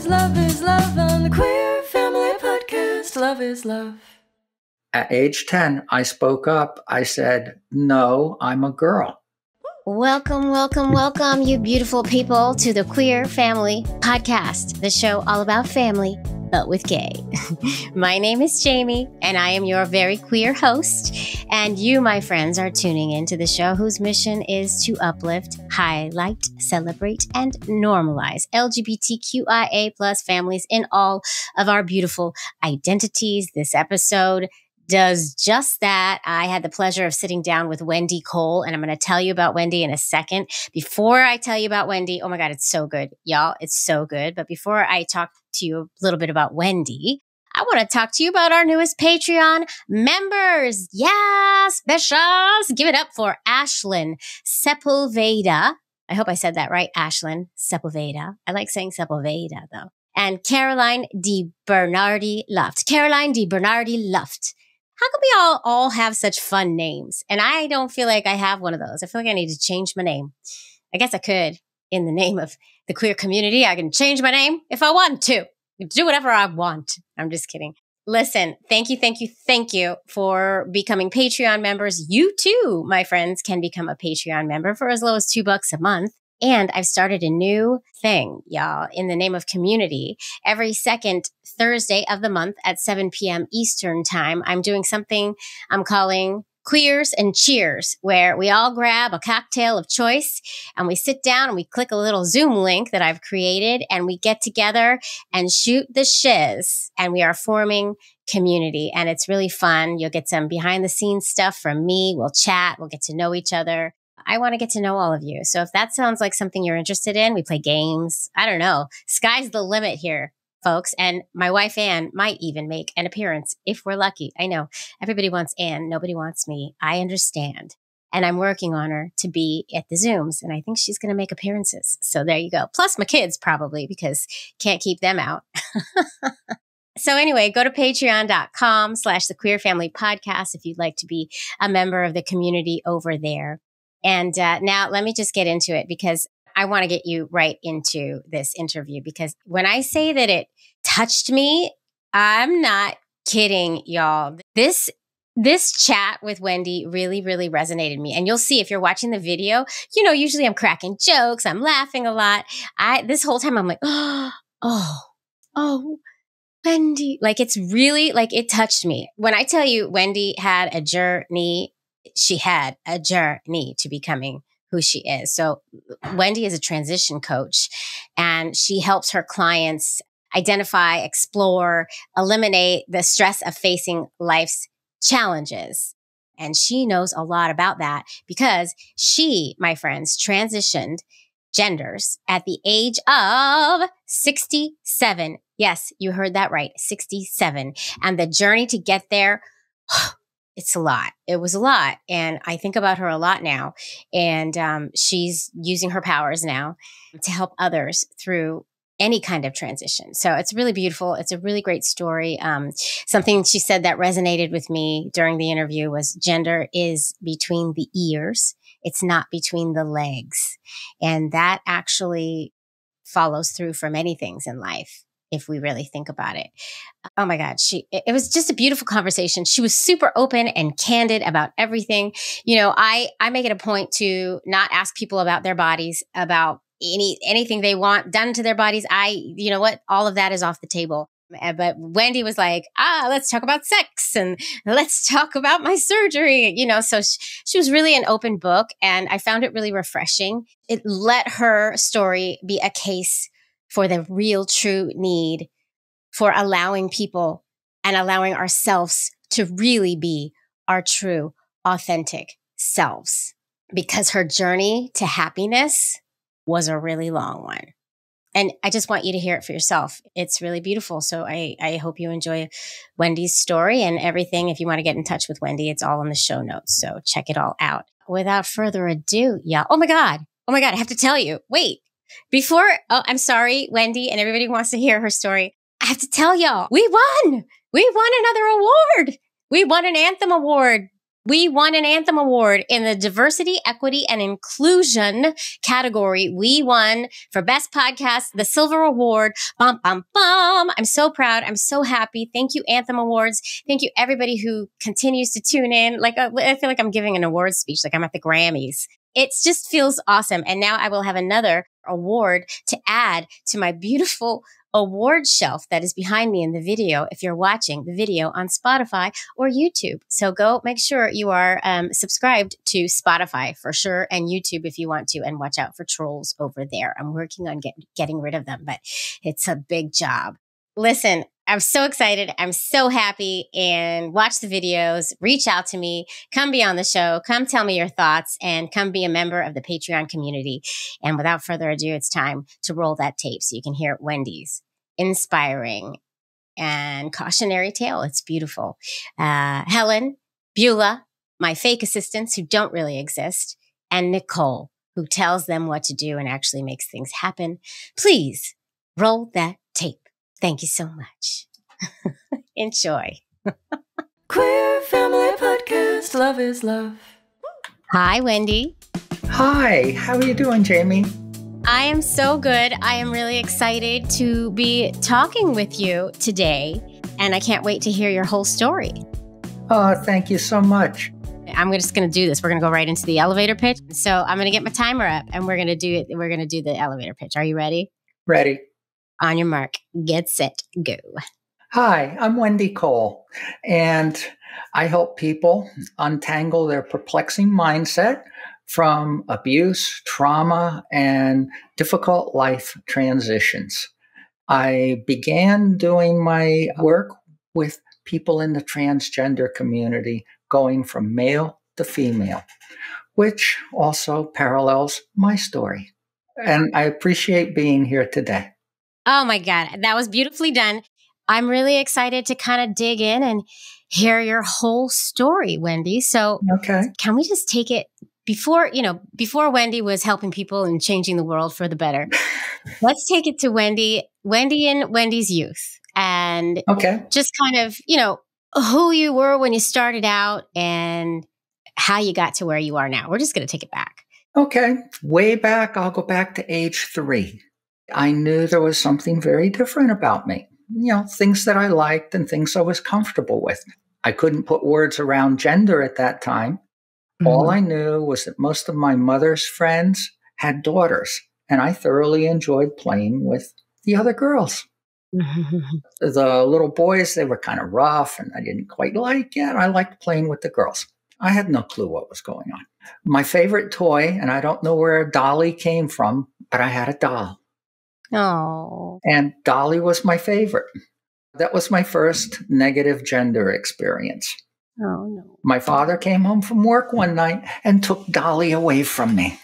love is love on the Queer Family Podcast. Love is love. At age 10, I spoke up. I said, no, I'm a girl. Welcome, welcome, welcome, you beautiful people, to the Queer Family Podcast, the show all about family, but with gay. My name is Jamie, and I am your very queer host. And you, my friends, are tuning into the show whose mission is to uplift, highlight, celebrate, and normalize LGBTQIA plus families in all of our beautiful identities. This episode does just that. I had the pleasure of sitting down with Wendy Cole, and I'm going to tell you about Wendy in a second. Before I tell you about Wendy, oh my God, it's so good, y'all. It's so good. But before I talk to you a little bit about Wendy, I want to talk to you about our newest Patreon members. Yes, specials. Give it up for Ashlyn Sepulveda. I hope I said that right, Ashlyn Sepulveda. I like saying Sepulveda, though. And Caroline D. Bernardi Luft. Caroline D. Bernardi Luft. How come we all have such fun names? And I don't feel like I have one of those. I feel like I need to change my name. I guess I could, in the name of the queer community. I can change my name if I want to. Do whatever I want. I'm just kidding. Listen, thank you for becoming Patreon members. You too, my friends, can become a Patreon member for as low as $2 a month. And I've started a new thing, y'all, in the name of community. Every second Thursday of the month at 7 p.m. Eastern time, I'm doing something I'm calling Queers and Cheers, where we all grab a cocktail of choice and we sit down and we click a little Zoom link that I've created and we get together and shoot the shiz. And we are forming community. And it's really fun. You'll get some behind the scenes stuff from me. We'll chat. We'll get to know each other. I want to get to know all of you. So if that sounds like something you're interested in, we play games. I don't know. Sky's the limit here, folks. And my wife, Anne, might even make an appearance if we're lucky. I know everybody wants Anne. Nobody wants me. I understand. And I'm working on her to be at the Zooms. And I think she's going to make appearances. So there you go. Plus my kids probably, because can't keep them out. So anyway, go to patreon.com/the Queer Family Podcast if you'd like to be a member of the community over there. And now let me just get into it, because I want to get you right into this interview, because when I say that it touched me, I'm not kidding, y'all. This chat with Wendy really, really resonated me. And you'll see if you're watching the video, you know, usually I'm cracking jokes. I'm laughing a lot. This whole time I'm like, oh, Wendy. Like, it's really, like, it touched me. When I tell you Wendy had a journey, she had a journey to becoming who she is. So Wendy is a transition coach, and she helps her clients identify, explore, eliminate the stress of facing life's challenges. And she knows a lot about that because she, my friends, transitioned genders at the age of 67. Yes, you heard that right, 67. And the journey to get there, it's a lot. It was a lot. And I think about her a lot now. And she's using her powers now to help others through any kind of transition. So it's really beautiful. It's a really great story. Something she said that resonated with me during the interview was gender is between the ears. It's not between the legs. And that actually follows through for many things in life, if we really think about it. Oh my God. It was just a beautiful conversation. She was super open and candid about everything. You know, I make it a point to not ask people about their bodies, about anything they want done to their bodies. You know what? All of that is off the table. But Wendy was like, let's talk about sex and let's talk about my surgery. You know, so she was really an open book, and I found it really refreshing. It let her story be a case for the real true need for allowing people and allowing ourselves to really be our true, authentic selves. Because her journey to happiness was a really long one. And I just want you to hear it for yourself. It's really beautiful. So I hope you enjoy Wendy's story and everything. If you want to get in touch with Wendy, it's all in the show notes. So check it all out. Without further ado, y'all. Oh my God, I have to tell you. Wait. I'm sorry, Wendy, and everybody wants to hear her story. I have to tell y'all, we won another award. We won an Anthem Award We won an Anthem Award in the Diversity, Equity, and Inclusion category. We won for Best Podcast, the Silver Award. Bum, bum, bum. I'm so proud. I'm so happy. Thank you, Anthem Awards. Thank you, everybody who continues to tune in. Like, I feel like I'm giving an award speech, like I'm at the Grammys. It just feels awesome. And now I will have another award to add to my beautiful award shelf that is behind me in the video if you're watching the video on Spotify or YouTube. So go make sure you are subscribed to Spotify for sure and YouTube if you want to, and watch out for trolls over there. I'm working on getting rid of them, but it's a big job. Listen, I'm so excited. I'm so happy. And watch the videos, reach out to me, come be on the show, come tell me your thoughts, and come be a member of the Patreon community. And without further ado, it's time to roll that tape so you can hear Wendy's inspiring and cautionary tale. It's beautiful. Helen, Beulah, my fake assistants who don't really exist, and Nicole, who tells them what to do and actually makes things happen. Please roll that tape. Thank you so much. Enjoy. Queer Family Podcast. Love is love. Hi, Wendy. Hi, how are you doing, Jamie? I am so good. I am really excited to be talking with you today, and I can't wait to hear your whole story. Oh, thank you so much. I'm just going to do this. We're going to go right into the elevator pitch. So I'm going to get my timer up, and we're going to do it. We're going to do the elevator pitch. Are you ready? Ready. On your mark, get set, go. Hi, I'm Wendy Cole, and I help people untangle their perplexing mindset from abuse, trauma, and difficult life transitions. I began doing my work with people in the transgender community, going from male to female, which also parallels my story. And I appreciate being here today. Oh my God, that was beautifully done. I'm really excited to kind of dig in and hear your whole story, Wendy. So Can we just take it before Wendy was helping people and changing the world for the better? Let's take it to Wendy and Wendy's youth, and just kind of, who you were when you started out and how you got to where you are now. We're just going to take it back. Okay. Way back, I'll go back to age 3. I knew there was something very different about me. Things that I liked and things I was comfortable with. I couldn't put words around gender at that time. Mm-hmm. All I knew was that most of my mother's friends had daughters, and I thoroughly enjoyed playing with the other girls. Mm-hmm. The little boys, they were kind of rough, and I didn't quite like it. I liked playing with the girls. I had no clue what was going on. My favorite toy, and I don't know where a dolly came from, but I had a doll. Oh. And Dolly was my favorite. That was my first negative gender experience. Oh, no. My father came home from work one night and took Dolly away from me.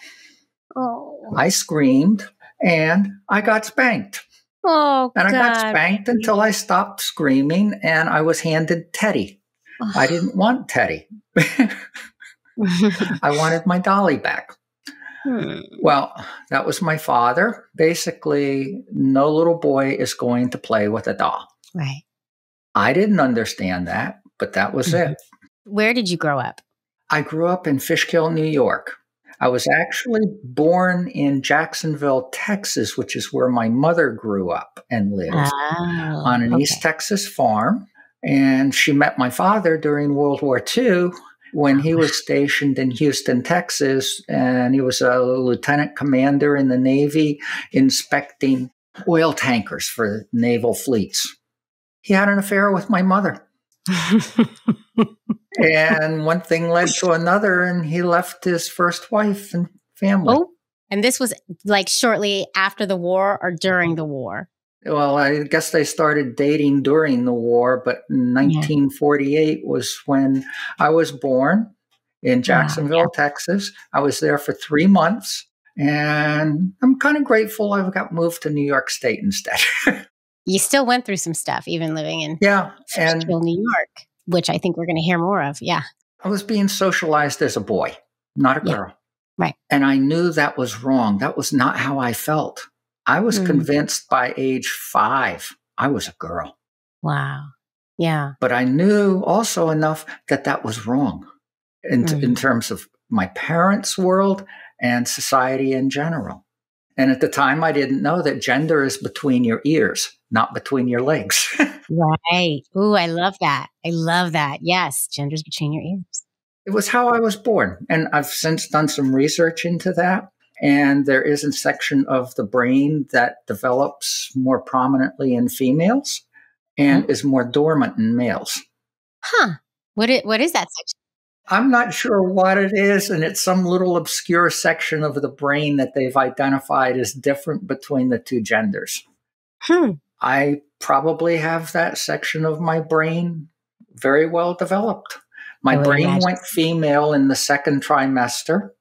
Oh. I screamed and I got spanked. Oh, and God. I got spanked until I stopped screaming and I was handed Teddy. Oh. I didn't want Teddy. I wanted my Dolly back. Well, that was my father. Basically, no little boy is going to play with a doll. Right. I didn't understand that, but that was it. Where did you grow up? I grew up in Fishkill, New York. I was actually born in Jacksonville, Texas, which is where my mother grew up and lived on an East Texas farm. And she met my father during World War II. When he was stationed in Houston, Texas, and he was a lieutenant commander in the Navy inspecting oil tankers for naval fleets. He had an affair with my mother. And one thing led to another, and he left his first wife and family. Oh, and this was like shortly after the war or during the war? Well, I guess they started dating during the war, but 1948 was when I was born in Jacksonville, Texas. I was there for 3 months, and I'm kind of grateful I got moved to New York State instead. You still went through some stuff, even living in Fishkill, New York, which I think we're going to hear more of. Yeah. I was being socialized as a boy, not a girl. Right. And I knew that was wrong. That was not how I felt. I was convinced by age 5 I was a girl. Wow. Yeah. But I knew also enough that that was wrong. in terms of my parents' world and society in general. And at the time, I didn't know that gender is between your ears, not between your legs. Right. Ooh, I love that. I love that. Yes. Gender's between your ears. It was how I was born. And I've since done some research into that. And there is a section of the brain that develops more prominently in females and is more dormant in males. Huh. What is that section? I'm not sure what it is, and it's some little obscure section of the brain that they've identified as different between the two genders. I probably have that section of my brain very well developed. My brain went female in the second trimester,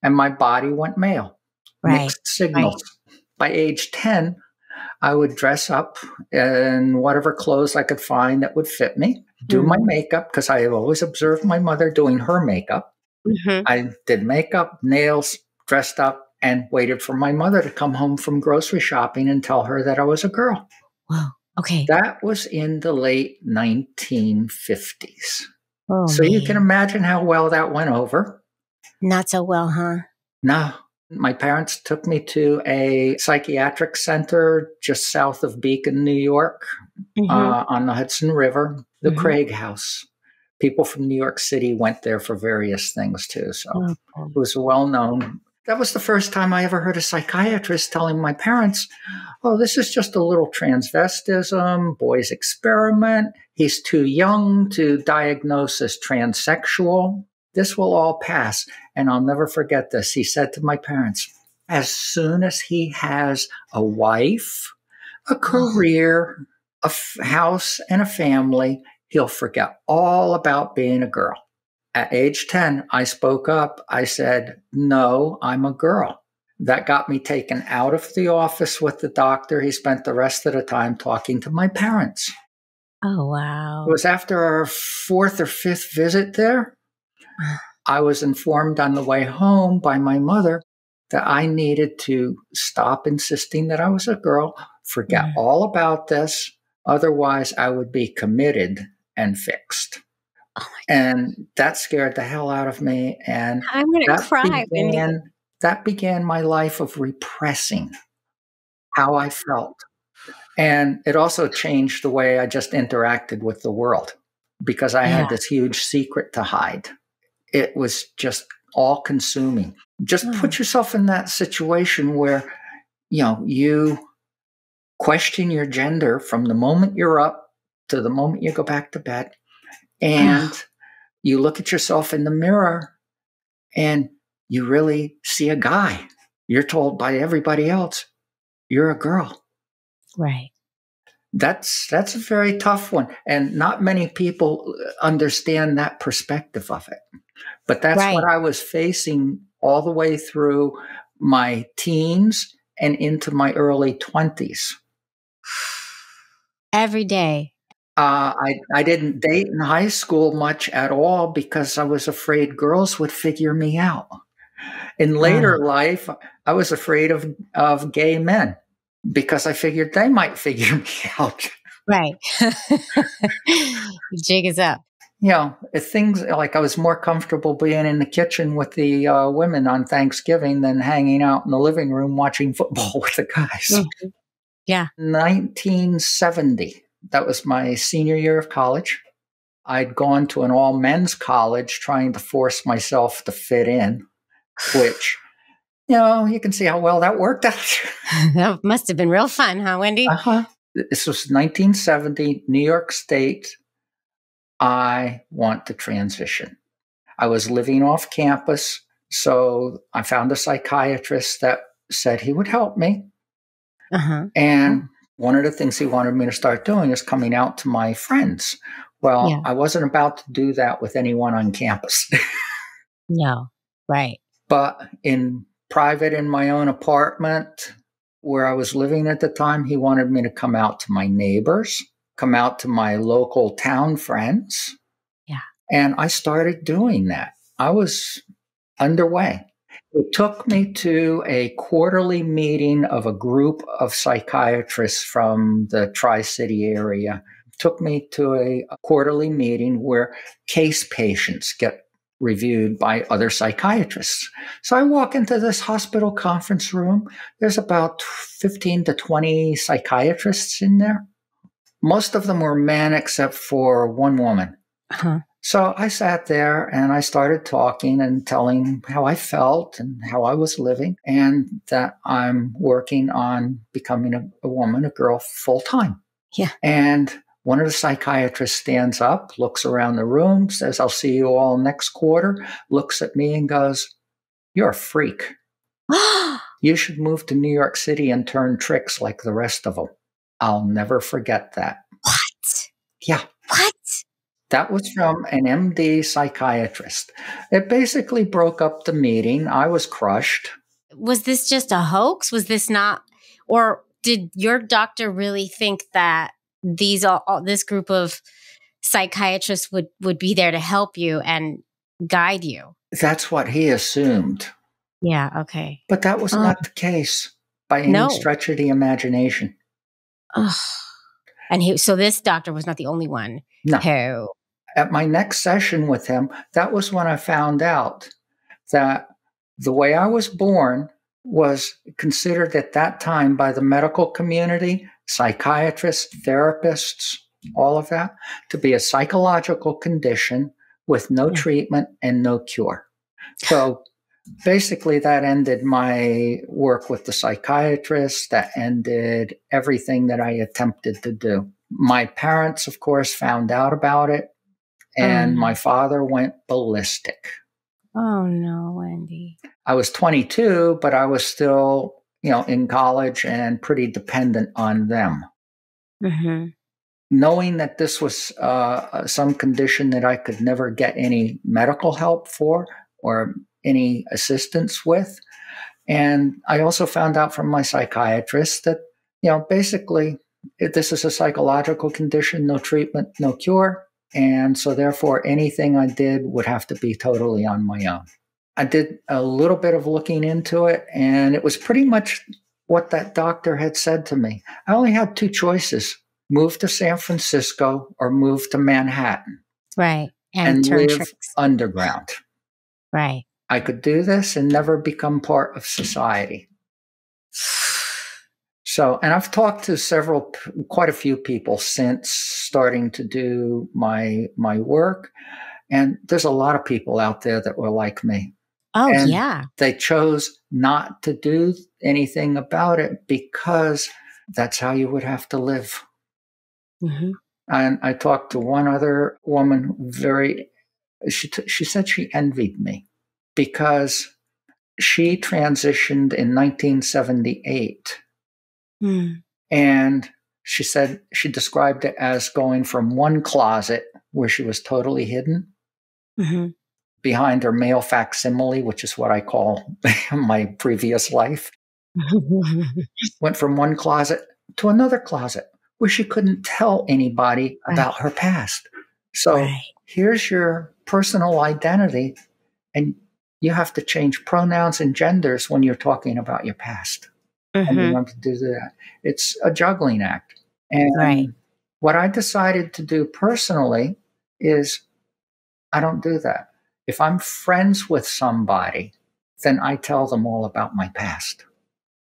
and my body went male. Mixed signals. By age 10, I would dress up in whatever clothes I could find that would fit me, do my makeup, because I have always observed my mother doing her makeup. I did makeup, nails, dressed up, and waited for my mother to come home from grocery shopping and tell her that I was a girl. Wow. Okay. That was in the late 1950s. Oh, so you can imagine how well that went over. Not so well, huh? No. My parents took me to a psychiatric center just south of Beacon, New York, on the Hudson River, the Craig House. People from New York City went there for various things too. So it was well known. That was the first time I ever heard a psychiatrist telling my parents, oh, this is just a little transvestism, boys experiment. He's too young to diagnose as transsexual. This will all pass. And I'll never forget this. He said to my parents, as soon as he has a wife, a career, a house, and a family, he'll forget all about being a girl. At age 10, I spoke up. I said, no, I'm a girl. That got me taken out of the office with the doctor. He spent the rest of the time talking to my parents. Oh, wow. It was after our fourth or fifth visit there. I was informed on the way home by my mother that I needed to stop insisting that I was a girl, forget all about this. Otherwise, I would be committed and fixed. Oh my and that scared the hell out of me. And I'm going to cry. That began my life of repressing how I felt. And it also changed the way I just interacted with the world because I had this huge secret to hide. It was just all consuming. Just put yourself in that situation where, you question your gender from the moment you're up to the moment you go back to bed. And you look at yourself in the mirror and you really see a guy. You're told by everybody else, you're a girl. Right. That's a very tough one. And not many people understand that perspective of it. But that's what I was facing all the way through my teens and into my early 20s. Every day. I didn't date in high school much at all because I was afraid girls would figure me out. In later life, I was afraid of gay men because I figured they might figure me out. Right. Jig is up. Things like I was more comfortable being in the kitchen with the women on Thanksgiving than hanging out in the living room watching football with the guys. Mm-hmm. Yeah. 1970. That was my senior year of college. I'd gone to an all-men's college trying to force myself to fit in, which, you can see how well that worked out. That must have been real fun, huh, Wendy? This was 1970, New York State. I want to transition. I was living off campus, so I found a psychiatrist that said he would help me. And one of the things he wanted me to start doing is coming out to my friends. Well, I wasn't about to do that with anyone on campus. No, right. But in private, in my own apartment where I was living at the time, he wanted me to come out to my neighbors, come out to my local town friends. Yeah. And I started doing that. I was underway. It took me to a quarterly meeting of a group of psychiatrists from the Tri-City area. It took me to a quarterly meeting where case patients get reviewed by other psychiatrists. So I walk into this hospital conference room. There's about 15 to 20 psychiatrists in there. Most of them were men except for one woman. Uh-huh. So I sat there and I started talking and telling how I felt and how I was living, and that I'm working on becoming a woman, a girl, full time. Yeah. And one of the psychiatrists stands up, looks around the room, says, "I'll see you all next quarter," looks at me and goes, "You're a freak. You should move to New York City and turn tricks like the rest of them." I'll never forget that. What? Yeah. What? That was from an MD psychiatrist. It basically broke up the meeting. I was crushed. Was this just a hoax? Was this not, or did your doctor really think that this group of psychiatrists would be there to help you and guide you? That's what he assumed. Yeah. Okay. But that was not the case by any stretch of the imagination. Ugh. And so this doctor was not the only one who... At my next session with him, that was when I found out that the way I was born was considered at that time by the medical community, psychiatrists, therapists, all of that, to be a psychological condition with no treatment and no cure. So basically that ended my work with the psychiatrist. That ended everything that I attempted to do. My parents, of course, found out about it. And my father went ballistic. Oh, no, Wendy. I was 22, but I was still, in college and pretty dependent on them. Mm-hmm. Knowing that this was some condition that I could never get any medical help for or any assistance with. And I also found out from my psychiatrist that, basically, this is a psychological condition, no treatment, no cure. And so therefore, anything I did would have to be totally on my own. I did a little bit of looking into it, and it was pretty much what that doctor had said to me. I only had two choices: move to San Francisco or move to Manhattan. Right. And turn live tricks. underground. Right. I could do this and never become part of society. So, and I've talked to quite a few people since starting to do my work. And there's a lot of people out there that were like me. Oh, and yeah. They chose not to do anything about it because that's how you would have to live. Mm-hmm. And I talked to one other woman she said she envied me because she transitioned in 1978. And she said she described it as going from one closet where she was totally hidden behind her male facsimile, which is what I call my previous life. Went from one closet to another closet where she couldn't tell anybody about her past. So here's your personal identity, and you have to change pronouns and genders when you're talking about your past. And you want to do that. It's a juggling act. And what I decided to do personally is I don't do that. If I'm friends with somebody, then I tell them all about my past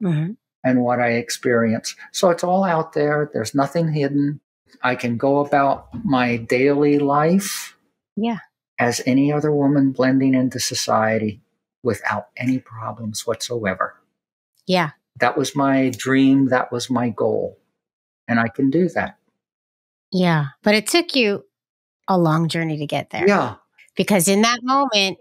and what I experienced. So it's all out there. There's nothing hidden. I can go about my daily life as any other woman blending into society without any problems whatsoever. Yeah. That was my dream. That was my goal. And I can do that. Yeah. But it took you a long journey to get there. Yeah. Because in that moment,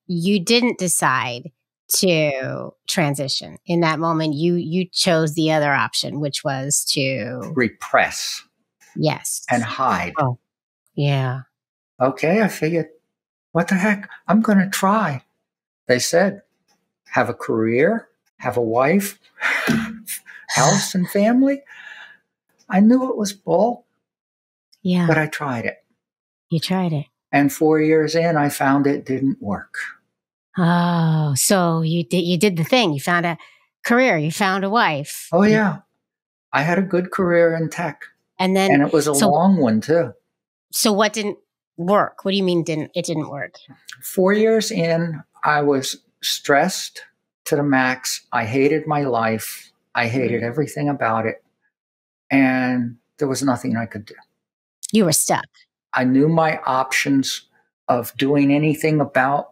you didn't decide to transition. In that moment, you chose the other option, which was to repress. Yes. And hide. Oh, yeah. Okay. I figured, what the heck? I'm going to try. They said, have a career, have a wife, house and family. I knew it was bull. Yeah. But I tried it. You tried it. And 4 years in, I found it didn't work. Oh, so you did the thing. You found a career. You found a wife. Oh, yeah. I had a good career in tech. And it was a long one, too. So what didn't work? What do you mean it didn't work? 4 years in, I was stressed to the max. I hated my life. I hated everything about it. And there was nothing I could do. You were stuck. I knew my options of doing anything about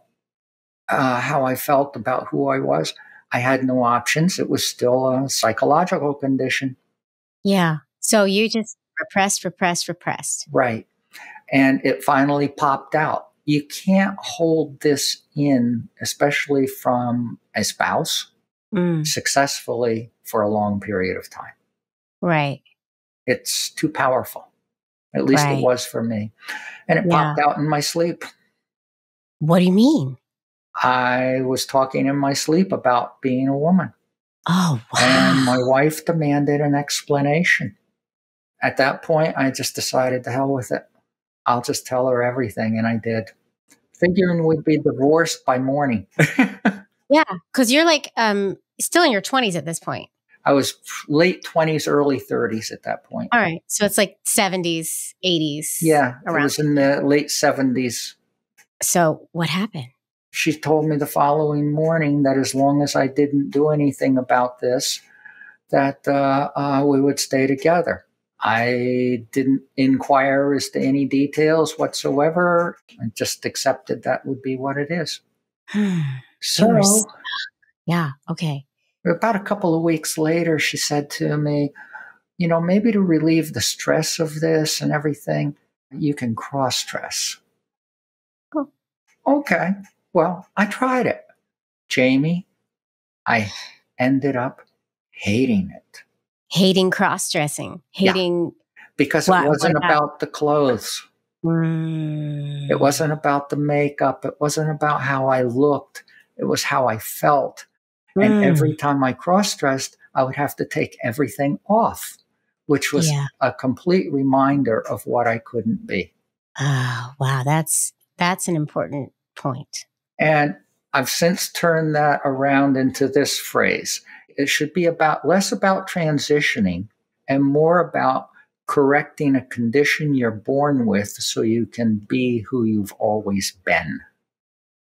how I felt, about who I was. I had no options. It was still a psychological condition. Yeah. So you just repressed. Right. And it finally popped out. You can't hold this in, especially from a spouse, successfully for a long period of time. Right. It's too powerful. At least it was for me. And it popped out in my sleep. What do you mean? I was talking in my sleep about being a woman. Oh, wow. And my wife demanded an explanation. At that point, I just decided to hell with it. I'll just tell her everything. And I did. Figuring we'd be divorced by morning. Yeah. Because you're like still in your 20s at this point. I was late 20s, early 30s at that point. All right. So it's like 70s, 80s. Yeah. It around. was in the late 70s. So what happened? She told me the following morning that as long as I didn't do anything about this, that we would stay together. I didn't inquire as to any details whatsoever. I just accepted that would be what it is. So, yeah, okay. About a couple of weeks later, she said to me, you know, maybe to relieve the stress of this and everything, you can cross-dress. Oh. Okay. Well, I tried it. Jamie, I ended up hating it. Hating cross-dressing. Hating. Because it wasn't about the clothes. It wasn't about the makeup. It wasn't about how I looked. It was how I felt. And every time I cross-dressed, I would have to take everything off, which was a complete reminder of what I couldn't be. Oh, wow. That's an important point. And I've since turned that around into this phrase. It should be less about transitioning and more about correcting a condition you're born with so you can be who you've always been.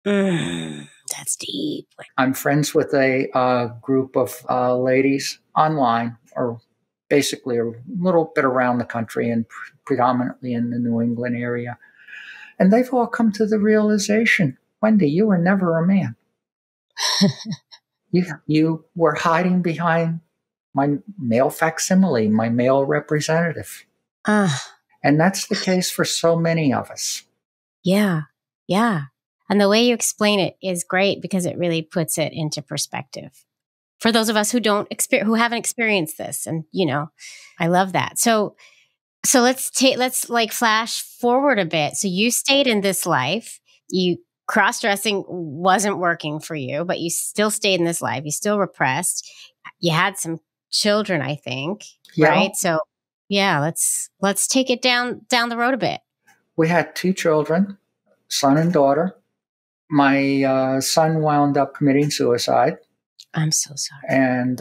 That's deep. I'm friends with a group of ladies online, or basically a little bit around the country and predominantly in the New England area. And they've all come to the realization, Wendy, you were never a man. You were hiding behind my male facsimile, my male representative. And that's the case for so many of us. Yeah. Yeah. And the way you explain it is great because it really puts it into perspective for those of us who who haven't experienced this. And, you know, I love that. So let's like flash forward a bit. So you stayed in this life. Cross-dressing wasn't working for you, but you still stayed in this life. You still repressed. You had some children, I think, right? So yeah, let's take it down the road a bit. We had 2 children, son and daughter. My son wound up committing suicide. I'm so sorry. And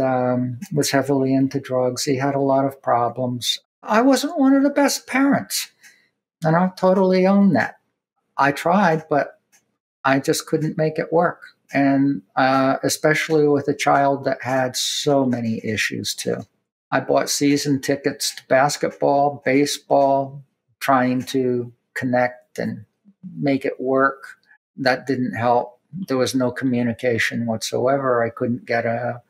was heavily into drugs. He had a lot of problems. I wasn't one of the best parents, and I totally own that. I tried, but I just couldn't make it work. And especially with a child that had so many issues too. I bought season tickets to basketball, baseball, trying to connect and make it work. That didn't help. There was no communication whatsoever. I couldn't get a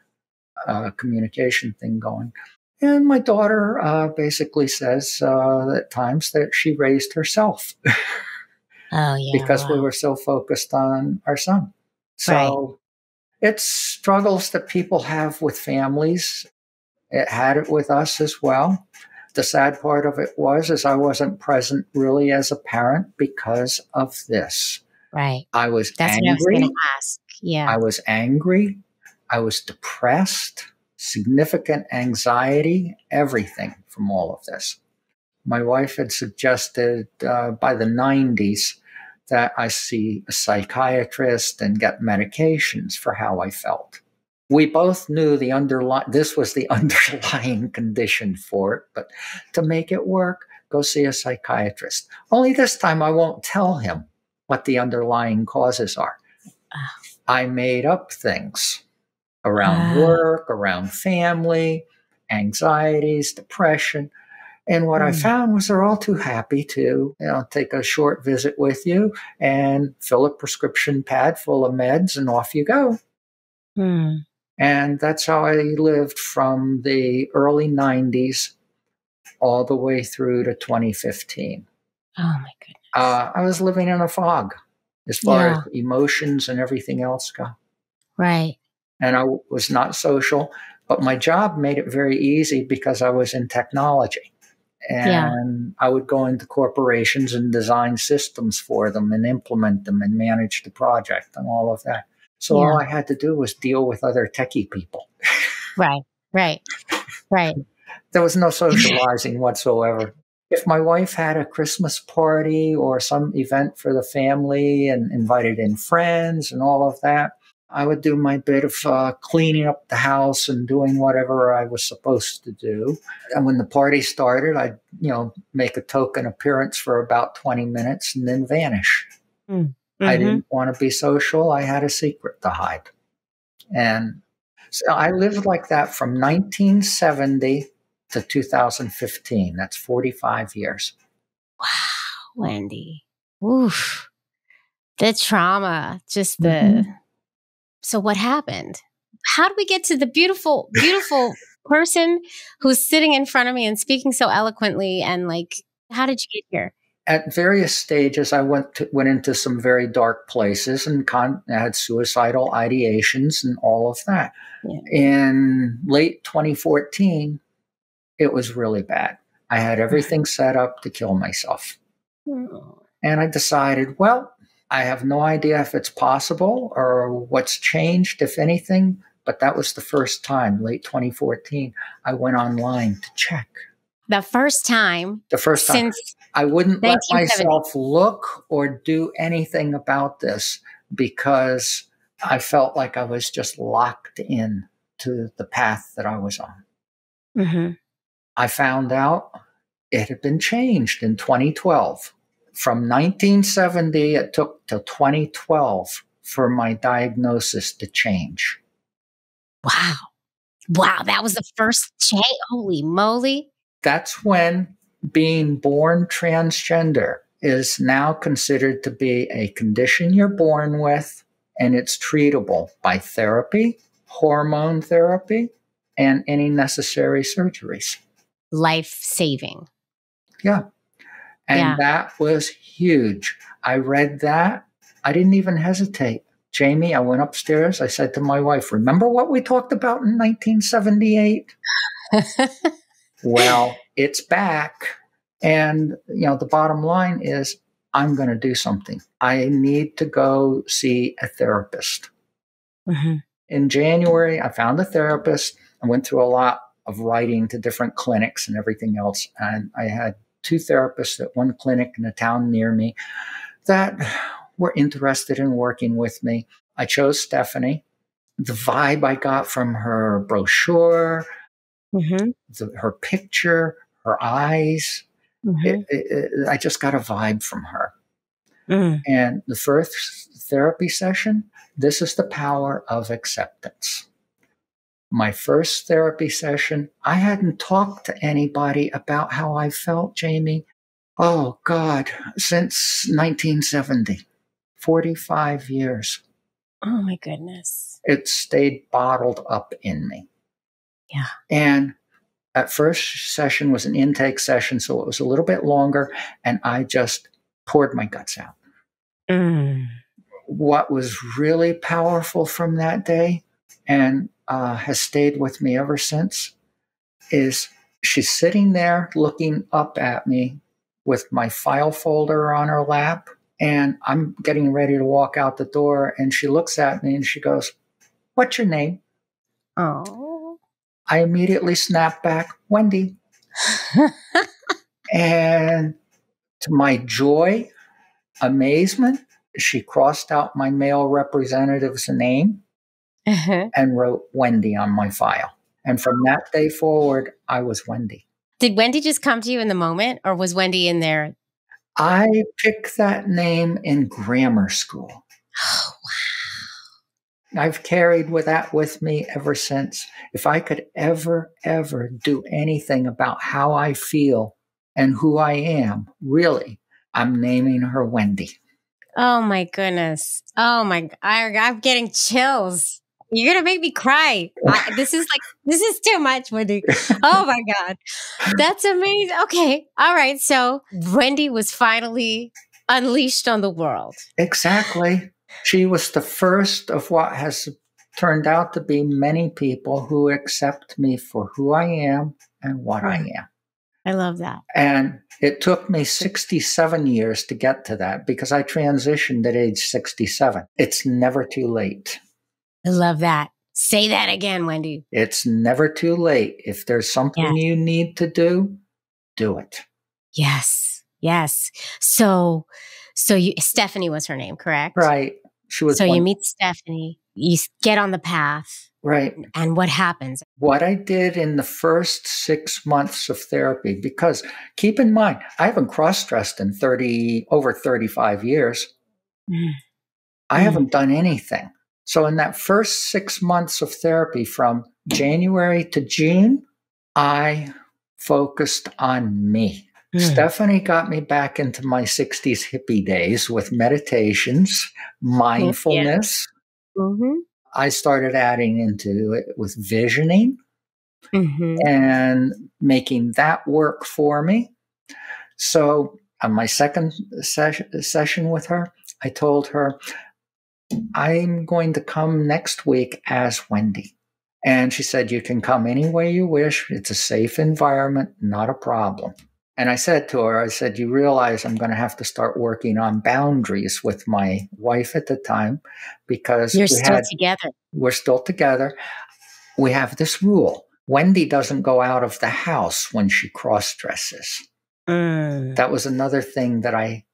communication thing going. And my daughter basically says at times that she raised herself. Oh, yeah. Because we were so focused on our son. So it's struggles that people have with families. It had it with us as well. The sad part of it is I wasn't present really as a parent because of this. Right. I was That's angry. what I was going to ask. Yeah. I was angry. I was depressed, significant anxiety, everything from all of this. My wife had suggested by the 90s that I see a psychiatrist and get medications for how I felt. We both knew this was the underlying condition for it, but to make it work, go see a psychiatrist. Only this time I won't tell him what the underlying causes are. I made up things around work, around family, anxieties, depression. And what I found was they're all too happy to, take a short visit with you and fill a prescription pad full of meds and off you go. And that's how I lived from the early 90s all the way through to 2015. Oh, my goodness. I was living in a fog as far as emotions and everything else go. Right. And I was not social, but my job made it very easy because I was in technology. And I would go into corporations and design systems for them and implement them and manage the project and all of that. So all I had to do was deal with other techie people. Right. There was no socializing whatsoever. If my wife had a Christmas party or some event for the family and invited in friends and all of that, I would do my bit of cleaning up the house and doing whatever I was supposed to do. And when the party started, I'd, make a token appearance for about 20 minutes and then vanish. I didn't want to be social. I had a secret to hide. And so I lived like that from 1970 to 2015. That's 45 years. Wow, Wendy. Oof. The trauma, just the... So what happened? How do we get to the beautiful, beautiful person who's sitting in front of me and speaking so eloquently? And how did you get here? At various stages, I went into some very dark places and had suicidal ideations and all of that. In late 2014, it was really bad. I had everything set up to kill myself. And I decided, well, I have no idea if it's possible or what's changed, if anything, but that was the first time, late 2014, I went online to check. The first time since I wouldn't let myself look or do anything about this because I felt like I was just locked in to the path that I was on. I found out it had been changed in 2012. From 1970, it took till 2012 for my diagnosis to change. Wow, that was the first change. Holy moly. That's when being born transgender is now considered to be a condition you're born with, and it's treatable by therapy, hormone therapy, and any necessary surgeries. Life-saving. Yeah. And that was huge. I read that. I didn't even hesitate. Jamie, I went upstairs. I said to my wife, remember what we talked about in 1978? Well, it's back. And, the bottom line is I'm going to do something. I need to go see a therapist. In January, I found a therapist. I went through a lot of writing to different clinics and everything else. And I had 2 therapists at one clinic in a town near me that were interested in working with me. I chose Stephanie. The vibe I got from her brochure, her picture, her eyes, I just got a vibe from her. And the first therapy session, this is the power of acceptance. My first therapy session, I hadn't talked to anybody about how I felt, Jamie. Oh, God, since 1970, 45 years. Oh, my goodness. It stayed bottled up in me. Yeah. And that first session was an intake session, so it was a little bit longer, and I just poured my guts out. What was really powerful from that day, and has stayed with me ever since, is she's sitting there looking up at me with my file folder on her lap, and I'm getting ready to walk out the door, and she looks at me and she goes, "What's your name?" Oh. I immediately snap back, "Wendy." And to my joy, amazement, she crossed out my male representative's name and wrote Wendy on my file. And from that day forward, I was Wendy. Did Wendy just come to you in the moment, or was Wendy in there? I picked that name in grammar school. Oh, I've carried that with me ever since. If I could ever do anything about how I feel and who I am, really, I'm naming her Wendy. oh my goodness. Oh my, I'm getting chills. You're going to make me cry. This is too much, Wendy. Oh my God. That's amazing. Okay. All right. So Wendy was finally unleashed on the world. Exactly. She was the first of what has turned out to be many people who accept me for who I am and what I am. I love that. And it took me 67 years to get to that because I transitioned at age 67. It's never too late. I love that. Say that again, Wendy. It's never too late. If there's something you need to do it. Yes. Yes. So Stephanie was her name, correct? Right. She was. So you meet Stephanie, you get on the path. Right. And what happens? What I did in the first 6 months of therapy, because keep in mind, I haven't cross-dressed in over 35 years. I haven't done anything. So in that first 6 months of therapy from January to June, I focused on me. Stephanie got me back into my 60s hippie days with meditations, mindfulness. I started adding into it with visioning and making that work for me. So on my second session with her, I told her, I'm going to come next week as Wendy. And she said, you can come any way you wish. It's a safe environment, not a problem. And I said to her, you realize I'm going to have to start working on boundaries with my wife at the time because we're still together. We have this rule. Wendy doesn't go out of the house when she cross-dresses. That was another thing that I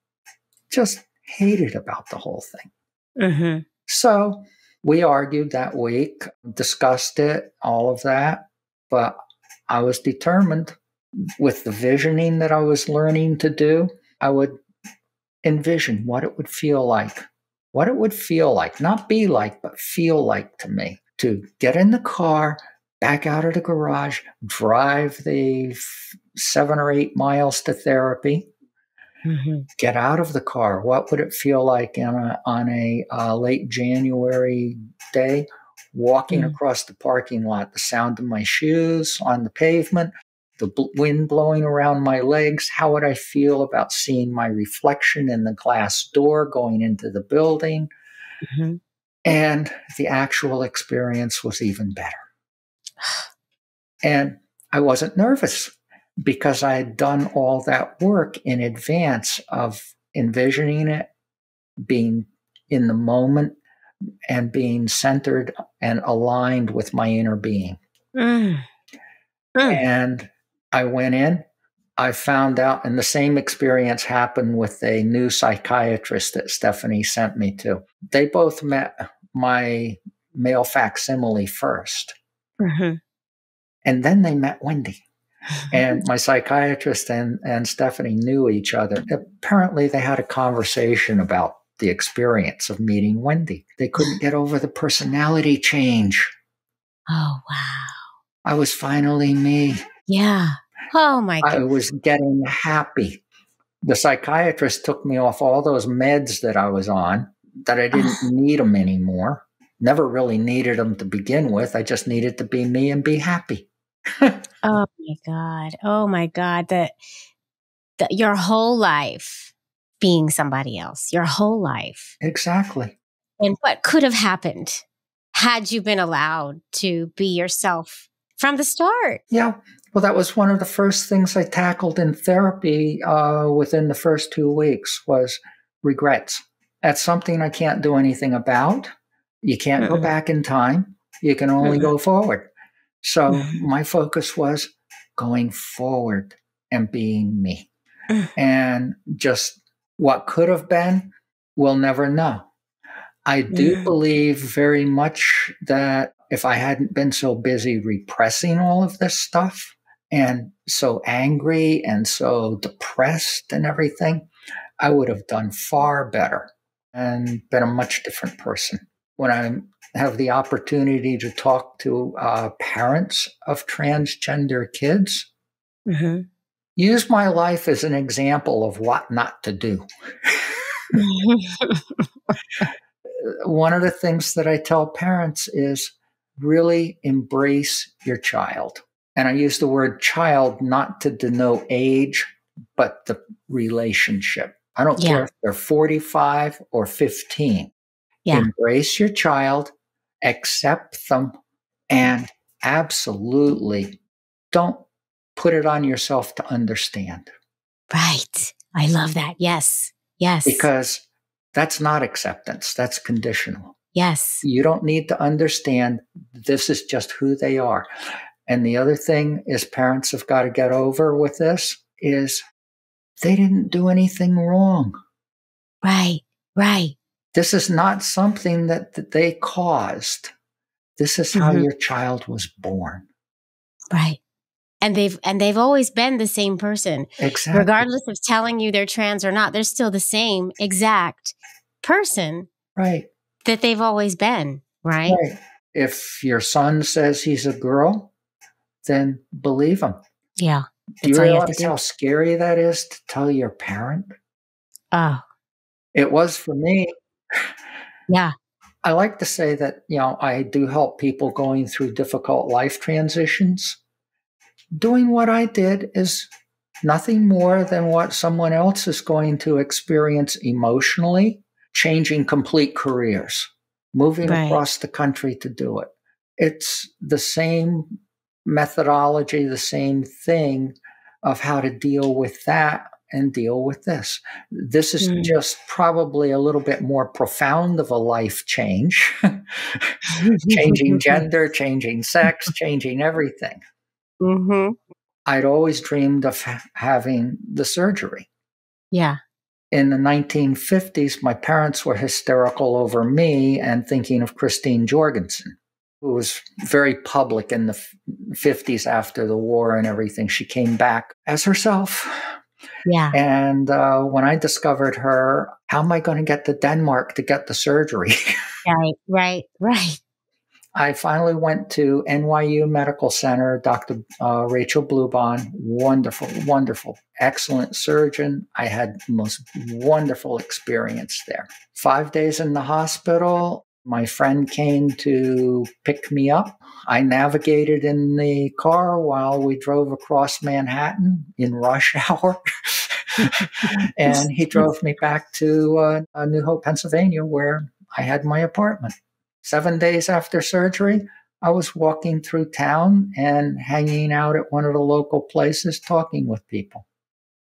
just hated about the whole thing. So we argued that week, discussed it, all of that. But I was determined with the visioning that I was learning to do, I would envision what it would feel like. What it would feel like, not be like, but feel like to me. To get in the car, back out of the garage, drive the 7 or 8 miles to therapy, get out of the car. What would it feel like on a late January day, walking across the parking lot, the sound of my shoes on the pavement, the wind blowing around my legs? How would I feel about seeing my reflection in the glass door going into the building? And the actual experience was even better. And I wasn't nervous because I had done all that work in advance of envisioning it, being in the moment, and being centered and aligned with my inner being. And I went in, I found out, and the same experience happened with a new psychiatrist that Stephanie sent me to. They both met my male facsimile first. And then they met Wendy. And my psychiatrist and Stephanie knew each other. Apparently, they had a conversation about the experience of meeting Wendy. They couldn't get over the personality change. Oh, wow. I was finally me. Yeah. Oh, my God. I was getting happy. The psychiatrist took me off all those meds that I was on, that I didn't need them anymore. Never really needed them to begin with. I just needed to be me and be happy. Oh, my God. Oh, my God. Your whole life being somebody else, your whole life. Exactly. And what could have happened had you been allowed to be yourself from the start? Yeah. Well, that was one of the first things I tackled in therapy within the first 2 weeks was regrets. That's something I can't do anything about. You can't go back in time. You can only go forward. So my focus was going forward and being me. And just what could have been, we'll never know. I do believe very much that if I hadn't been so busy repressing all of this stuff and so angry and so depressed and everything, I would have done far better and been a much different person. When I have the opportunity to talk to parents of transgender kids, use my life as an example of what not to do. One of the things that I tell parents is really embrace your child. And I use the word child not to denote age, but the relationship. I don't care if they're 45 or 15. Embrace your child, accept them, and absolutely don't put it on yourself to understand. Right. I love that. Yes. Yes. Because that's not acceptance. That's conditional. Yes. You don't need to understand. This is just who they are. And the other thing is parents have got to get over with this is they didn't do anything wrong. Right. Right. This is not something that they caused. This is how your child was born. Right. And they've always been the same person. Exactly. Regardless of telling you they're trans or not, they're still the same exact person. Right. That they've always been. Right. Right. If your son says he's a girl, then believe him. Yeah. Do you realize how scary that is to tell your parent? Oh. It was for me. Yeah. I like to say that, I do help people going through difficult life transitions. Doing what I did is nothing more than what someone else is going to experience emotionally, changing complete careers, moving across the country to do it. It's the same methodology, the same thing of how to deal with that and deal with this. This is just probably a little bit more profound of a life change. Changing gender, changing sex, changing everything. I'd always dreamed of having the surgery. Yeah. In the 1950s, my parents were hysterical over me and thinking of Christine Jorgensen, who was very public in the 50s after the war and everything. She came back as herself. Yeah. And when I discovered her, how am I going to get to Denmark to get the surgery? Right. I finally went to NYU Medical Center, Dr. Rachel Blubon, wonderful, excellent surgeon. I had the most wonderful experience there. 5 days in the hospital, my friend came to pick me up. I navigated in the car while we drove across Manhattan in rush hour. And he drove me back to New Hope, Pennsylvania, where I had my apartment. 7 days after surgery, I was walking through town and hanging out at one of the local places, talking with people.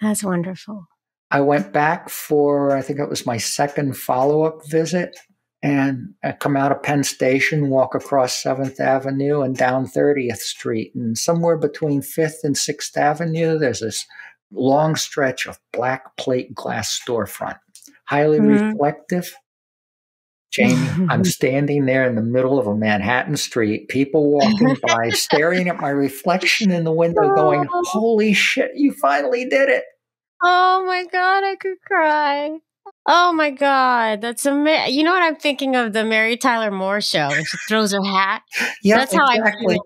That's wonderful. I went back for, I think it was my second follow-up visit, and I come out of Penn Station, walk across 7th Avenue and down 30th Street. And somewhere between 5th and 6th Avenue, there's this long stretch of black plate glass storefront, highly reflective. Jamie, I'm standing there in the middle of a Manhattan street, people walking by, staring at my reflection in the window going, holy shit, you finally did it. Oh my God, I could cry. Oh my God, that's amazing. You know what I'm thinking of? The Mary Tyler Moore show when she throws her hat. Yeah, that's how I feel for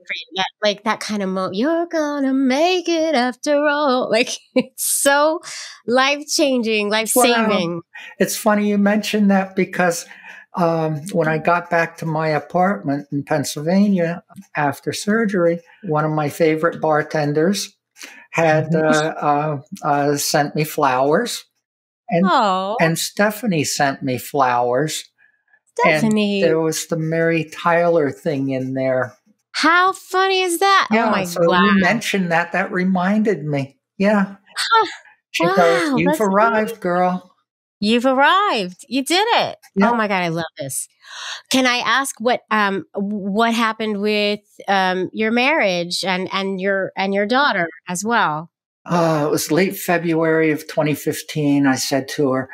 you. That kind of moment. You're gonna make it after all. Like, it's so life-changing, life-saving. Wow. It's funny you mentioned that because when I got back to my apartment in Pennsylvania after surgery, one of my favorite bartenders had sent me flowers. And Stephanie sent me flowers. Stephanie. And there was the Mary Tyler thing in there. How funny is that? Yeah, oh my so God. you mentioned that. That reminded me. Yeah. She goes, you've arrived, girl. You've arrived. You did it. Yeah. Oh my God, I love this. Can I ask what happened with your marriage and your daughter as well? It was late February of 2015. I said to her,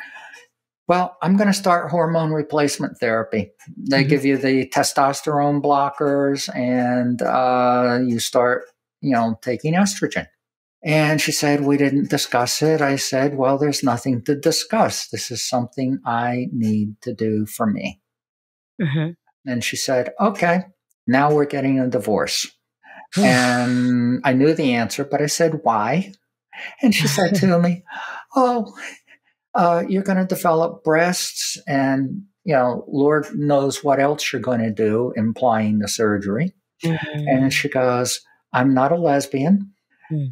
well, I'm going to start hormone replacement therapy. They give you the testosterone blockers and you start taking estrogen. And she said, we didn't discuss it. I said, well, there's nothing to discuss. This is something I need to do for me. Mm-hmm. And she said, okay, now we're getting a divorce. And I knew the answer, but I said, why? And she said to me, oh, you're going to develop breasts and, Lord knows what else you're going to do, implying the surgery. Mm-hmm. And she goes, I'm not a lesbian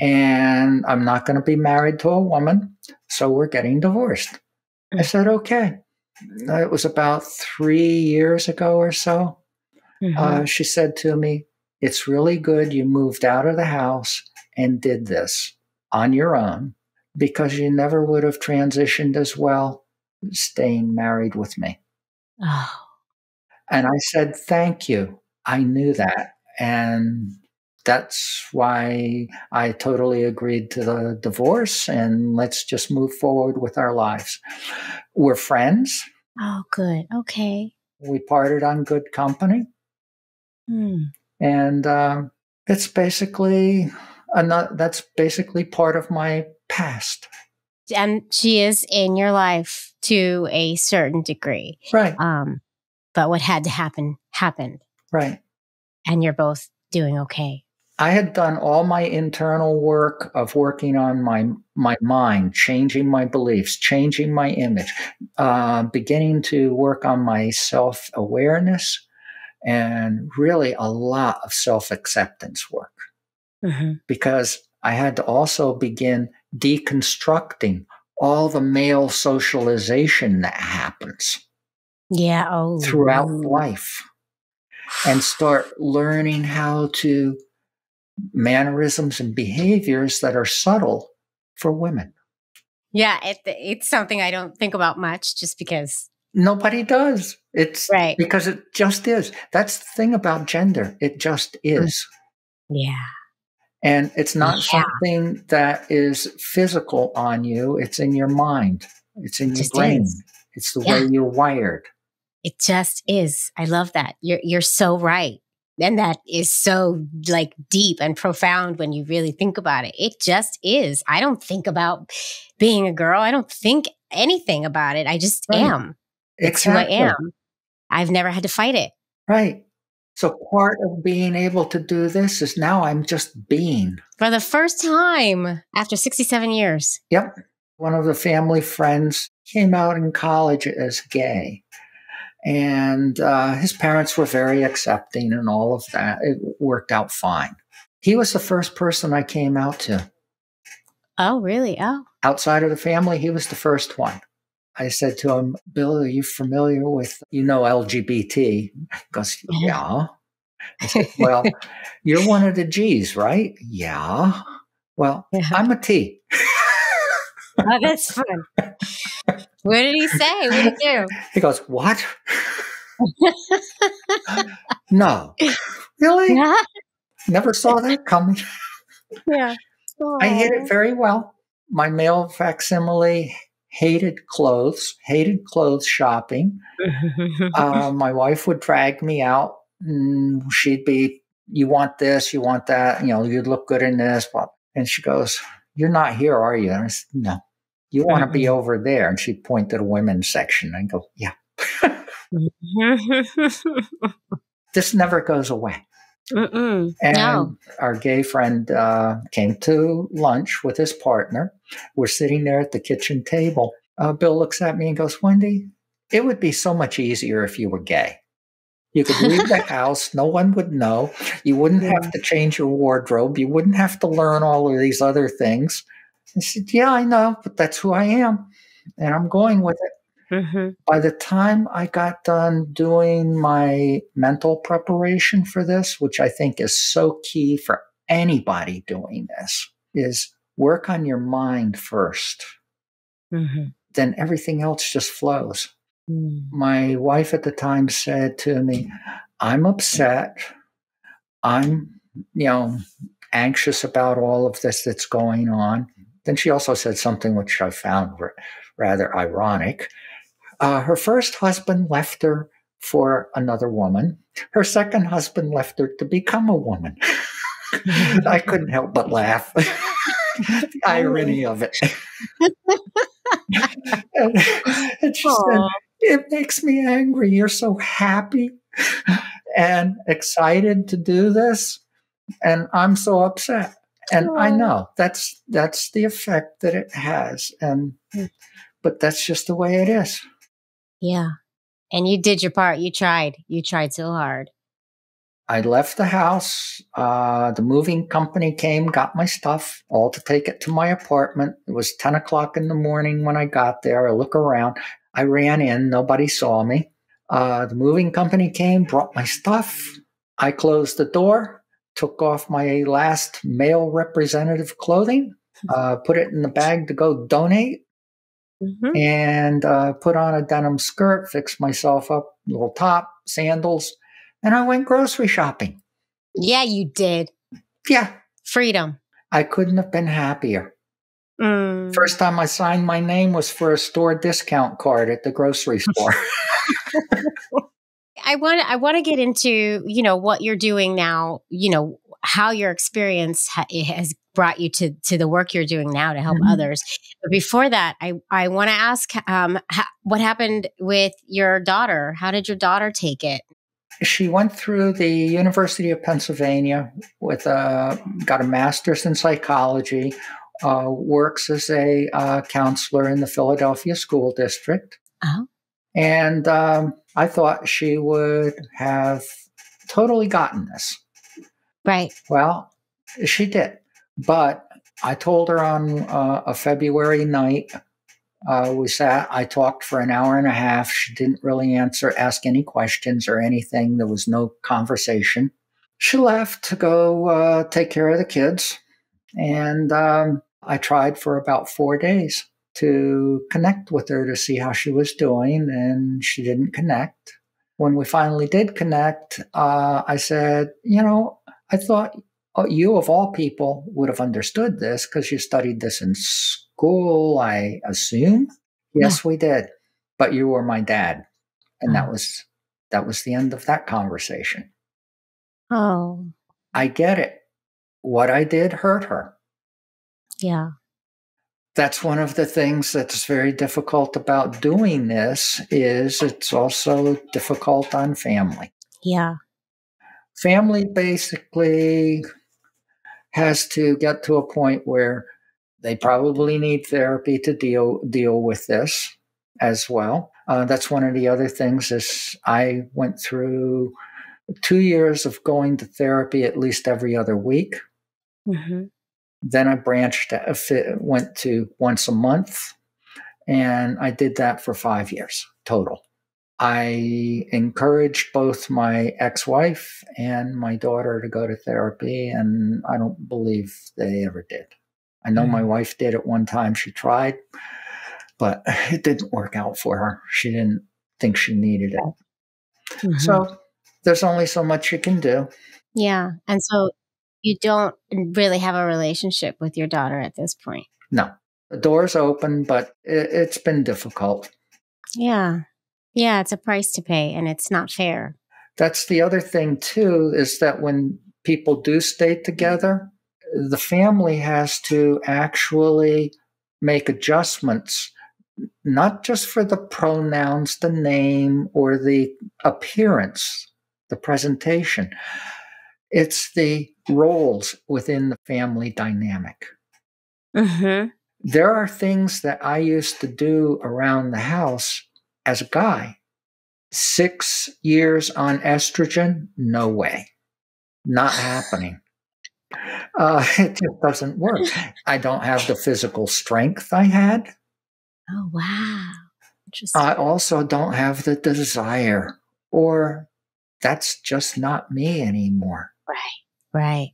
and I'm not going to be married to a woman. So we're getting divorced. I said, okay. It was about 3 years ago or so. She said to me, it's really good you moved out of the house and did this on your own because you never would have transitioned as well staying married with me. Oh. And I said, thank you. I knew that. And that's why I totally agreed to the divorce and let's just move forward with our lives. We're friends. Oh, good. Okay. We parted on good company. And it's basically that's basically part of my past. And she is in your life to a certain degree. Right. But what had to happen, happened. Right. And you're both doing okay. I had done all my internal work of working on my mind, changing my beliefs, changing my image, beginning to work on my self-awareness, and really a lot of self-acceptance work. Because I had to also begin deconstructing all the male socialization that happens throughout life and start learning how to mannerisms and behaviors that are subtle for women. Yeah, it's something I don't think about much just because. Nobody does. It's right. Because it just is. That's the thing about gender. It just is. Yeah. And it's not something that is physical on you. It's in your mind. It's in your brain. It's the way you're wired. It just is. I love that. You're so right. And that is so deep and profound when you really think about it. It just is. I don't think about being a girl. I don't think anything about it. I just am. It's who I am. I've never had to fight it. Right. So part of being able to do this is now I'm just being. For the first time after 67 years. Yep. One of the family friends came out in college as gay. And his parents were very accepting and all of that. It worked out fine. He was the first person I came out to. Oh, really? Oh. Outside of the family, he was the first one. I said to him, Bill, are you familiar with, LGBT? He goes, yeah. I said, well, you're one of the G's, right? Yeah. Well, I'm a T. Oh, that's fun. What did he say? What did he do? He goes, what? No. Really? Yeah. Never saw that coming. Yeah. Aww. I hid it very well. My male facsimile hated clothes shopping. My wife would drag me out. And she'd be, you want this, you want that, you'd look good in this. And she goes, you're not here, are you? And I said, no. You want to be over there. And she'd point to the women's section. I go, yeah. This never goes away. And our gay friend came to lunch with his partner. We're sitting there at the kitchen table. Bill looks at me and goes, Wendy, it would be so much easier if you were gay. You could leave the house. No one would know. You wouldn't have to change your wardrobe. You wouldn't have to learn all of these other things. I said, yeah, I know, but that's who I am. And I'm going with it. By the time I got done doing my mental preparation for this, which I think is so key for anybody doing this, is work on your mind first. Then everything else just flows. My wife at the time said to me, I'm upset. I'm, anxious about all of this that's going on. Then she also said something which I found rather ironic. Her first husband left her for another woman. Her second husband left her to become a woman. I couldn't help but laugh. The irony of it. And she said, Aw. it makes me angry. You're so happy and excited to do this, and I'm so upset. And I know that's the effect that it has. But that's just the way it is. Yeah. And you did your part. You tried. You tried so hard. I left the house. The moving company came, got my stuff, all to take it to my apartment. It was 10 o'clock in the morning when I got there. I look around. I ran in. Nobody saw me. The moving company came, brought my stuff. I closed the door, took off my last male representative clothing, put it in the bag to go donate, and put on a denim skirt, fixed myself up, little top, sandals, and I went grocery shopping. Yeah, you did. Yeah. Freedom. I couldn't have been happier. First time I signed my name was for a store discount card at the grocery store. I want to get into, what you're doing now, how your experience has brought you to the work you're doing now to help others. But before that, I want to ask, what happened with your daughter? How did your daughter take it? She went through the University of Pennsylvania with got a master's in psychology, works as a counselor in the Philadelphia school district. Oh. And I thought she would have totally gotten this. Right. Well, she did. But I told her on a February night, we sat, I talked for an hour and a half. She didn't really ask any questions or anything. There was no conversation. She left to go take care of the kids. And I tried for about 4 days to connect with her to see how she was doing, and she didn't connect. When we finally did connect, I said, I thought you of all people would have understood this because you studied this in school, I assume. Yes, we did. But you were my dad. And that was the end of that conversation. Oh. I get it. What I did hurt her. Yeah. That's one of the things that's very difficult about doing this is it's also difficult on family. Yeah. Family basically has to get to a point where they probably need therapy to deal with this as well. That's one of the other things is I went through 2 years of going to therapy at least every other week. Then I went to once a month, and I did that for 5 years total. I encouraged both my ex-wife and my daughter to go to therapy, and I don't believe they ever did. I know my wife did at one time. She tried, but it didn't work out for her. She didn't think she needed it. So there's only so much you can do. Yeah. And so you don't really have a relationship with your daughter at this point. No. The door's open, but it's been difficult. Yeah. Yeah, it's a price to pay, and it's not fair. That's the other thing, too, is that when people do stay together, the family has to actually make adjustments, not just for the pronouns, the name, or the appearance, the presentation. It's the roles within the family dynamic. There are things that I used to do around the house as a guy. 6 years on estrogen? No way. Not happening. It just doesn't work. I don't have the physical strength I had. Oh, wow. Interesting. I also don't have the desire, or that's just not me anymore. Right.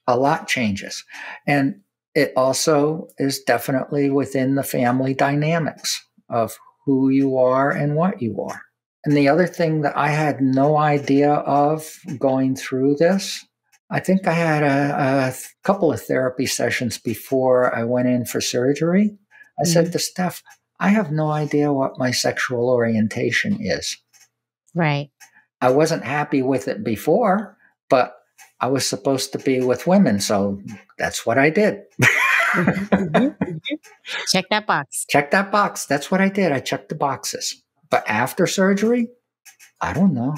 A lot changes. And it also is definitely within the family dynamics of who you are and what you are. And the other thing that I had no idea of going through this, I think I had a couple of therapy sessions before I went in for surgery. I said to Steph, I have no idea what my sexual orientation is. Right. I wasn't happy with it before, but I was supposed to be with women, so that's what I did. Check that box. Check that box. That's what I did. I checked the boxes. But after surgery, I don't know.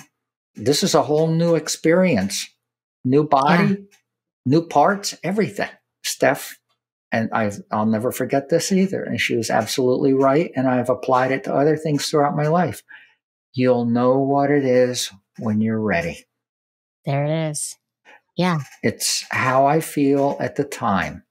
This is a whole new experience. New body, new parts, everything. Steph, and I'll never forget this either. And she was absolutely right. And I've applied it to other things throughout my life. You'll know what it is when you're ready. There it is. Yeah. It's how I feel at the time.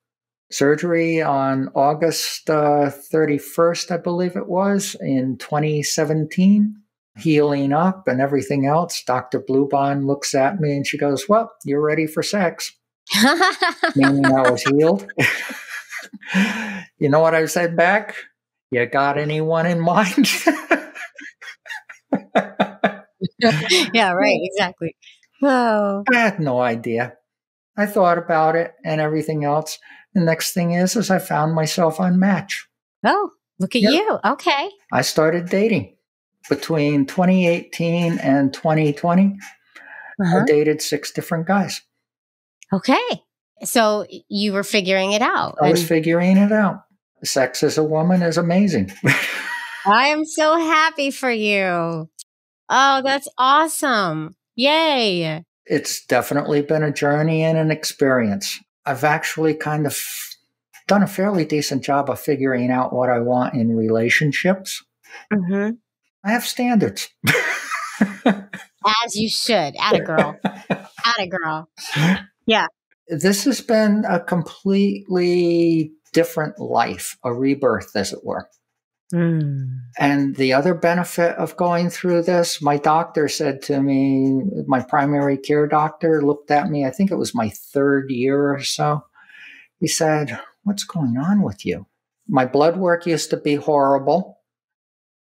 Surgery on August 31st, I believe it was, in 2017. Healing up and everything else. Dr. Bluebond looks at me and she goes, well, you're ready for sex. Meaning I was healed. You know what I said back? You got anyone in mind? Yeah, right. Exactly. Oh. I had no idea. I thought about it and everything else. The next thing is I found myself on Match. Oh, look at you. Okay. I started dating. Between 2018 and 2020, I dated 6 different guys. Okay. So you were figuring it out. I was figuring it out. Sex as a woman is amazing. I am so happy for you. Oh, that's awesome. Yay. It's definitely been a journey and an experience. I've actually kind of done a fairly decent job of figuring out what I want in relationships. Mm-hmm. I have standards. As you should. Atta girl. Atta girl. Yeah. This has been a completely different life, a rebirth, as it were. And the other benefit of going through this, my doctor said to me, my primary care doctor looked at me, I think it was my 3rd year or so. He said, what's going on with you? My blood work used to be horrible.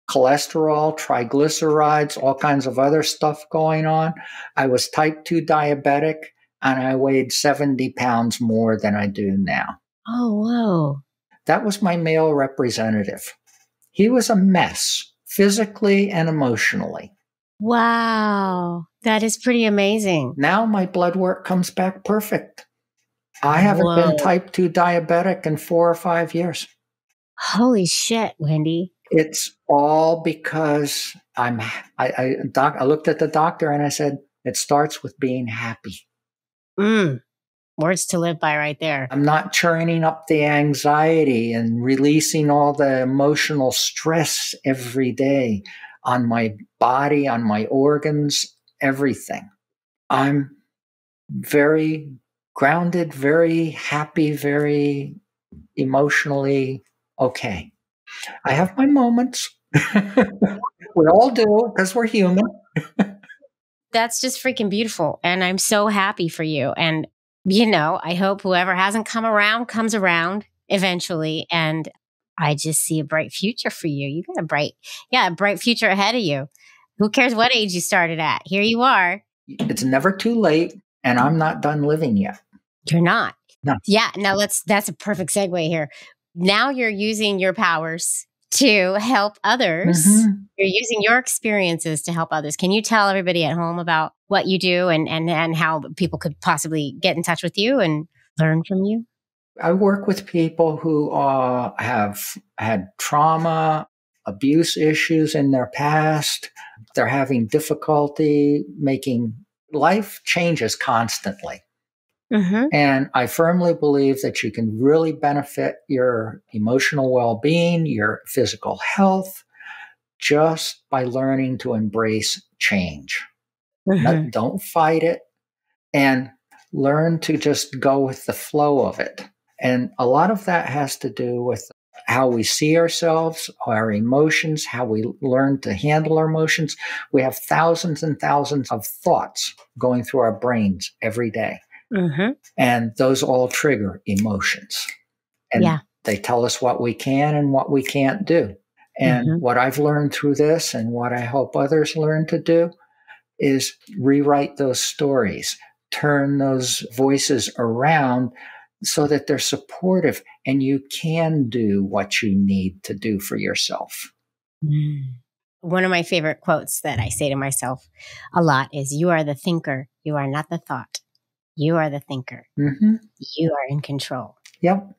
Cholesterol, triglycerides, all kinds of other stuff going on. I was type 2 diabetic and I weighed 70 pounds more than I do now. Oh, whoa. That was my male representative. He was a mess, physically and emotionally. Wow. That is pretty amazing. Now my blood work comes back perfect. I haven't been type 2 diabetic in 4 or 5 years. Holy shit, Wendy. It's all because I looked at the doctor and I said, it starts with being happy. Words to live by right there. I'm not churning up the anxiety and releasing all the emotional stress every day on my body, on my organs, everything. I'm very grounded, very happy, very emotionally okay. I have my moments. We all do because we're human. That's just freaking beautiful. And I'm so happy for you. And, you know, I hope whoever hasn't come around comes around eventually. And I just see a bright future for you. You got a bright future ahead of you. Who cares what age you started at? Here you are. It's never too late. And I'm not done living yet. You're not. No. Yeah. Now that's a perfect segue here. Now you're using your powers to help others. Mm-hmm. You're using your experiences to help others. Can you tell everybody at home about what you do and how people could possibly get in touch with you and learn from you? I work with people who have had trauma, abuse issues in their past. They're having difficulty making life changes constantly. Mm-hmm. And I firmly believe that you can really benefit your emotional well-being, your physical health, just by learning to embrace change. Mm-hmm. Don't fight it, and learn to just go with the flow of it. And a lot of that has to do with how we see ourselves, our emotions, how we learn to handle our emotions. We have thousands and thousands of thoughts going through our brains every day. Mm-hmm. And those all trigger emotions. And they tell us what we can and what we can't do. And what I've learned through this and what I hope others learn to do is rewrite those stories, turn those voices around so that they're supportive and you can do what you need to do for yourself. One of my favorite quotes that I say to myself a lot is, you are the thinker, you are not the thought. You are the thinker. Mm-hmm. You are in control. Yep.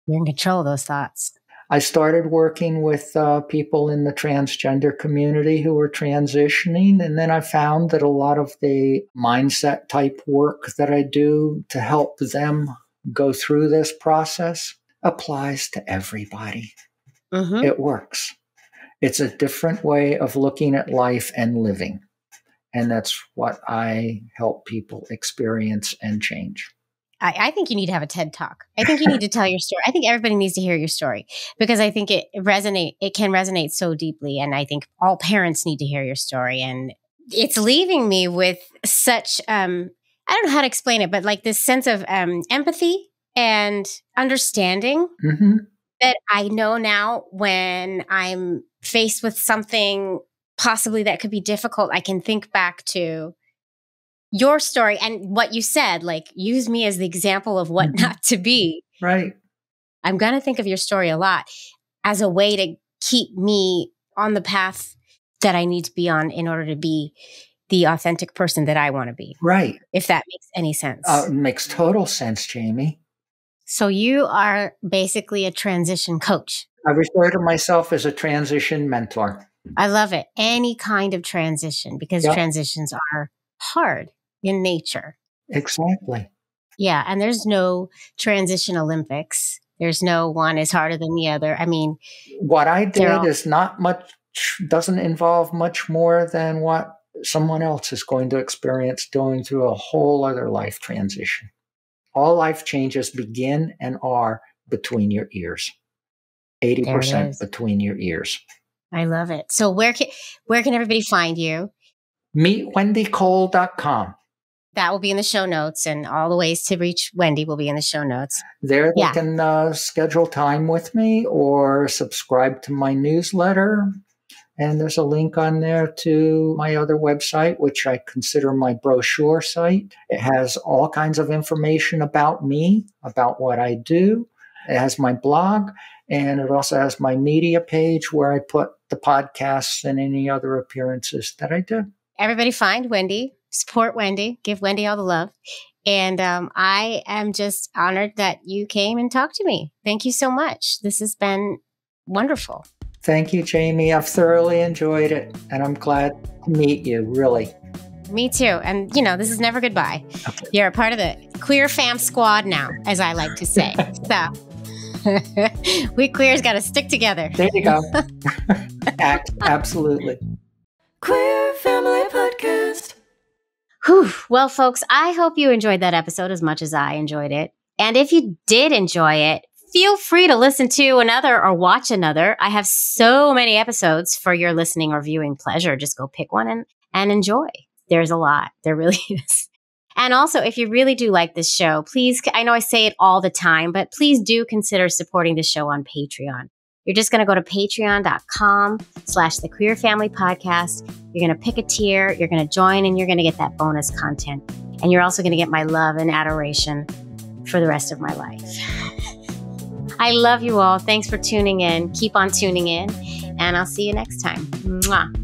You're in control of those thoughts. I started working with people in the transgender community who were transitioning. And then I found that a lot of the mindset type work that I do to help them go through this process applies to everybody. Mm-hmm. It works. It's a different way of looking at life and living. And that's what I help people experience and change. I think you need to have a TED Talk. I think you need to tell your story. I think everybody needs to hear your story because I think it can resonate so deeply. And I think all parents need to hear your story. And it's leaving me with such, I don't know how to explain it, but like this sense of empathy and understanding that I know now when I'm faced with something possibly that could be difficult, I can think back to your story and what you said, like use me as the example of what not to be. Right. I'm going to think of your story a lot as a way to keep me on the path that I need to be on in order to be the authentic person that I want to be. Right. If that makes any sense. It makes total sense, Jamie. So you are basically a transition coach. I refer to myself as a transition mentor. I love it. Any kind of transition, because transitions are hard in nature. Exactly. Yeah. And there's no transition Olympics. There's no one is harder than the other. I mean, what I did is not much, doesn't involve much more than what someone else is going to experience going through a whole other life transition. All life changes begin and are between your ears. 80% between your ears. I love it. So where can everybody find you? MeetWendyCole.com. That will be in the show notes, and all the ways to reach Wendy will be in the show notes. There they can schedule time with me or subscribe to my newsletter. And there's a link on there to my other website, which I consider my brochure site. It has all kinds of information about me, about what I do. It has my blog, and it also has my media page where I put the podcasts and any other appearances that I do. Everybody find Wendy, support Wendy, give Wendy all the love. And I am just honored that you came and talked to me. Thank you so much. This has been wonderful. Thank you, Jamie. I've thoroughly enjoyed it, and I'm glad to meet you, really. Me too. And, this is never goodbye. Okay. You're a part of the Queer Fam Squad now, as I like to say. So we queers got to stick together. There you go. Absolutely. Queer Family Podcast. Whew. Well, folks, I hope you enjoyed that episode as much as I enjoyed it. And if you did enjoy it, feel free to listen to another or watch another. I have so many episodes for your listening or viewing pleasure. Just go pick one and enjoy. There's a lot. There really is. And also, if you really do like this show, please, I know I say it all the time, but please do consider supporting the show on Patreon. You're just going to go to patreon.com/The Queer Family Podcast. You're going to pick a tier, you're going to join, and you're going to get that bonus content. And you're also going to get my love and adoration for the rest of my life. I love you all. Thanks for tuning in. Keep on tuning in, and I'll see you next time. Mwah.